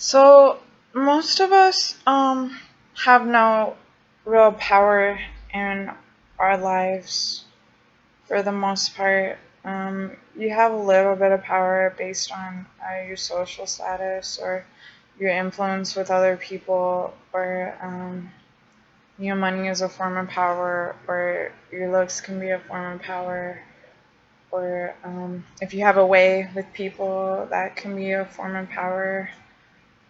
So most of us have no real power in our lives for the most part. You have a little bit of power based on your social status or your influence with other people, or money is a form of power, or your looks can be a form of power, or if you have a way with people, that can be a form of power.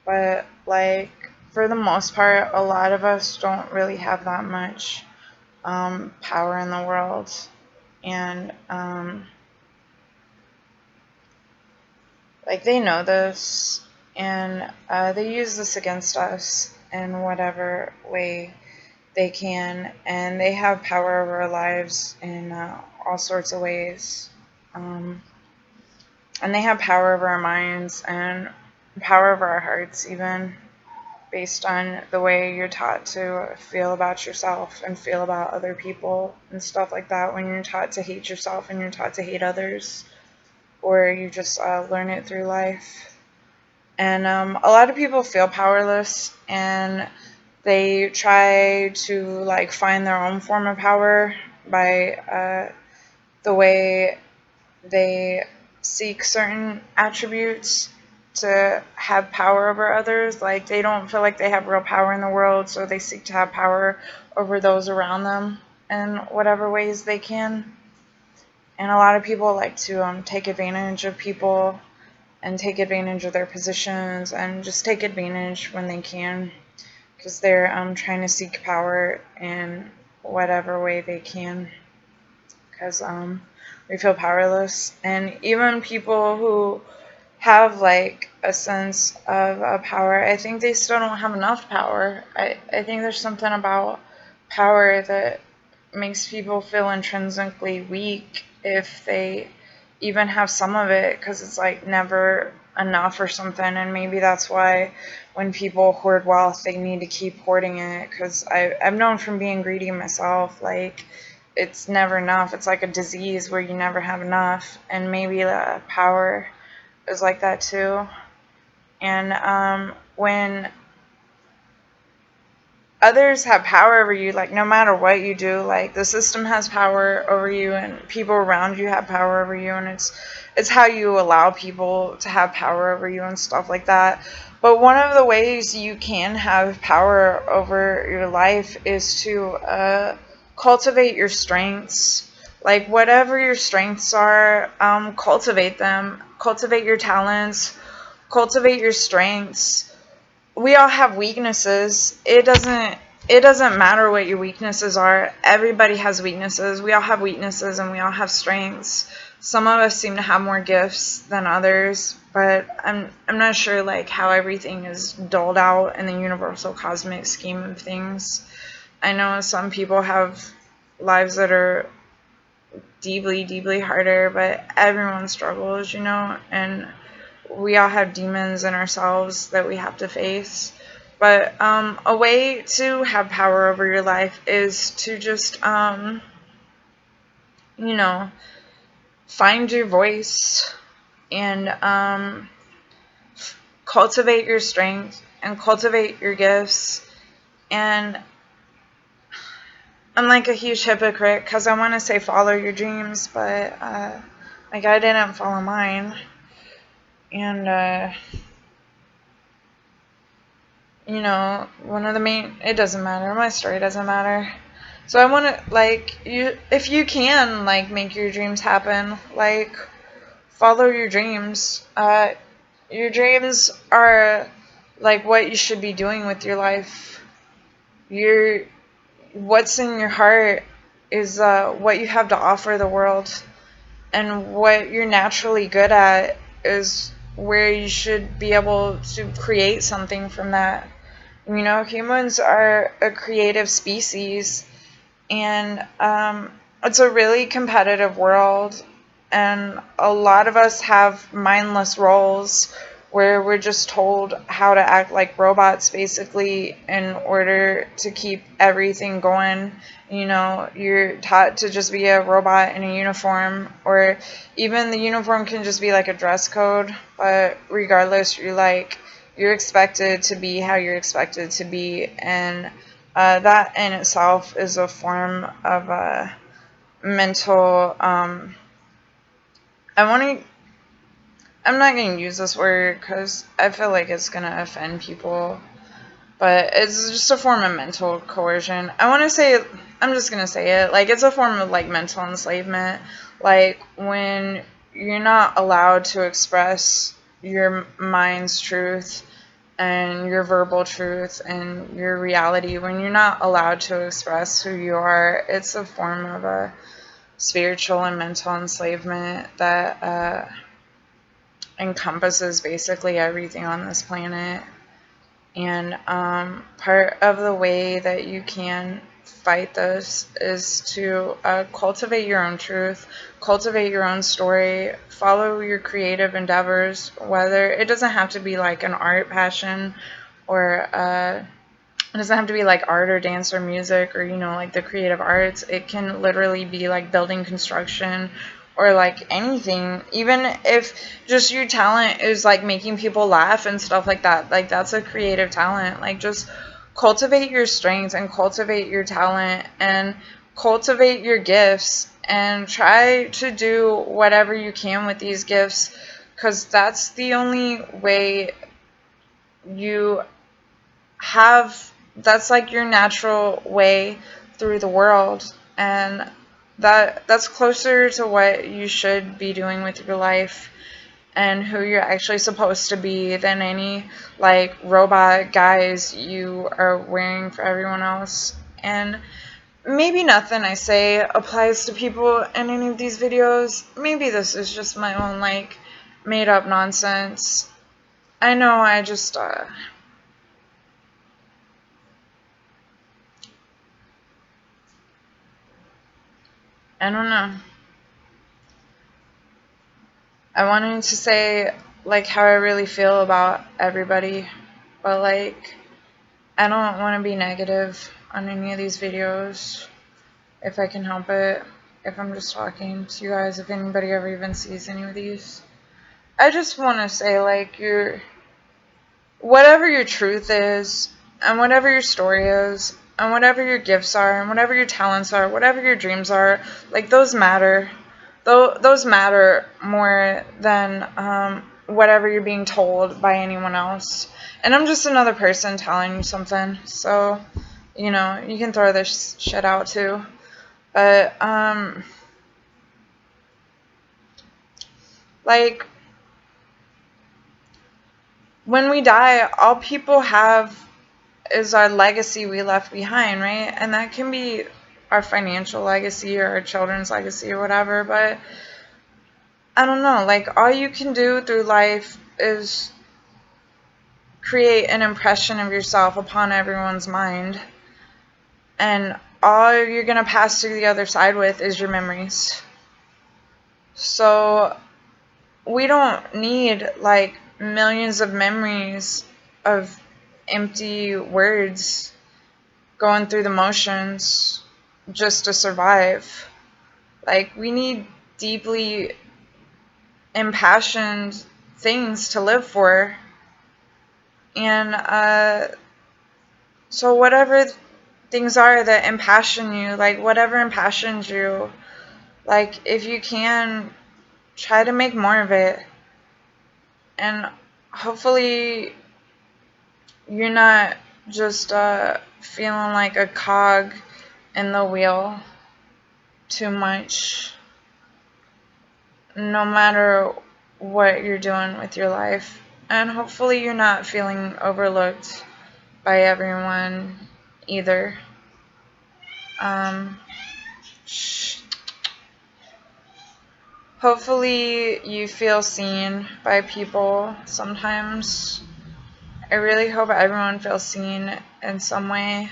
But, like, for the most part, a lot of us don't really have that much power in the world. And, like, they know this, and they use this against us in whatever way they can. And they have power over our lives in all sorts of ways. And they have power over our minds and power over our hearts, even, based on the way you're taught to feel about yourself and feel about other people and stuff like that. When you're taught to hate yourself and you're taught to hate others, or you just learn it through life. And a lot of people feel powerless, and they try to, like, find their own form of power by the way they seek certain attributes to have power over others. Like, they don't feel like they have real power in the world, so they seek to have power over those around them in whatever ways they can. And a lot of people like to take advantage of people and take advantage of their positions and just take advantage when they can, because they're trying to seek power in whatever way they can, because we feel powerless. And even people who have, like, a sense of power, I think they still don't have enough power. I think there's something about power that makes people feel intrinsically weak if they even have some of it, because it's, like, never enough or something. And maybe that's why when people hoard wealth, they need to keep hoarding it, because I've known from being greedy myself, like, it's never enough. It's like a disease where you never have enough. And maybe the power is like that too. And when others have power over you, like, no matter what you do, like, the system has power over you and people around you have power over you, and it's how you allow people to have power over you and stuff like that. But one of the ways you can have power over your life is to cultivate your strengths. Like, whatever your strengths are, cultivate them. Cultivate your talents. Cultivate your strengths. We all have weaknesses. It doesn't matter what your weaknesses are. Everybody has weaknesses. We all have weaknesses and we all have strengths. Some of us seem to have more gifts than others, but I'm not sure, like, how everything is doled out in the universal cosmic scheme of things. I know some people have lives that are deeply, deeply harder, but everyone struggles, and we all have demons in ourselves that we have to face. But a way to have power over your life is to just, find your voice and cultivate your strength and cultivate your gifts. And I'm like a huge hypocrite because I want to say follow your dreams, but like, I didn't follow mine. And one of the main, it doesn't matter, my story doesn't matter. So I want to, like, if you can, like, make your dreams happen, like, follow your dreams. Your dreams are, like, what you should be doing with your life. What's in your heart is what you have to offer the world, and what you're naturally good at is where you should be able to create something from that. Humans are a creative species, and it's a really competitive world, and a lot of us have mindless roles where we're just told how to act like robots, basically, in order to keep everything going. You're taught to just be a robot in a uniform, or even the uniform can just be like a dress code, but regardless, you're you're expected to be how you're expected to be, and that in itself is a form of mental. I'm not going to use this word because I feel like it's going to offend people, but it's just a form of mental coercion. I'm just going to say it, like, it's a form of, like, mental enslavement, like, when you're not allowed to express your mind's truth and your verbal truth and your reality, when you're not allowed to express who you are, it's a form of a spiritual and mental enslavement that encompasses basically everything on this planet. And part of the way that you can fight this is to cultivate your own truth, cultivate your own story, follow your creative endeavors, whether it doesn't have to be like an art passion, or it doesn't have to be like art or dance or music or, like the creative arts. It can literally be like building, construction, or like anything. Even if just your talent is like making people laugh and stuff like that, like that's a creative talent. Like, just cultivate your strengths and cultivate your talent and cultivate your gifts and try to do whatever you can with these gifts, because that's the only way you that's like your natural way through the world, and that's closer to what you should be doing with your life and who you're actually supposed to be than any like robot guise you are wearing for everyone else. And maybe nothing I say applies to people in any of these videos. Maybe this is just my own like made up nonsense. I know I just I don't know. I wanted to say, like, how I really feel about everybody, but, like, I don't want to be negative on any of these videos, if I can help it, if I'm just talking to you guys, if anybody ever even sees any of these. I just want to say, like, whatever your truth is, and whatever your story is, and whatever your gifts are, and whatever your talents are, whatever your dreams are, like, those matter. Those matter more than whatever you're being told by anyone else. And I'm just another person telling you something, so, you can throw this shit out too. But, like, when we die, all people have is our legacy we left behind, right? And that can be our financial legacy or our children's legacy or whatever, but I don't know, like, all you can do through life is create an impression of yourself upon everyone's mind, and all you're going to pass through the other side with is your memories. So we don't need like millions of memories of empty words going through the motions just to survive. Like, we need deeply impassioned things to live for. And so whatever things are that impassion you, like whatever impassions you, like, if you can, try to make more of it. And hopefully you're not just feeling like a cog in the wheel too much, no matter what you're doing with your life. And hopefully you're not feeling overlooked by everyone either. Hopefully you feel seen by people sometimes. I really hope everyone feels seen in some way.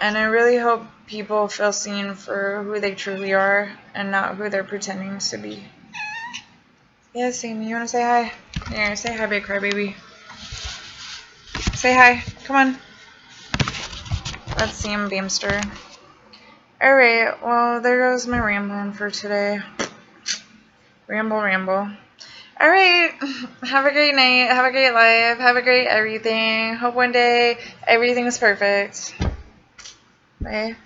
And I really hope people feel seen for who they truly are and not who they're pretending to be. Yes, Amy, you want to say hi? Here, say hi, big crybaby. Say hi. Come on. Let's see him, Beamster. Alright, well, there goes my rambling for today. Ramble. All right. Have a great night. Have a great life. Have a great everything. Hope one day everything is perfect. Bye.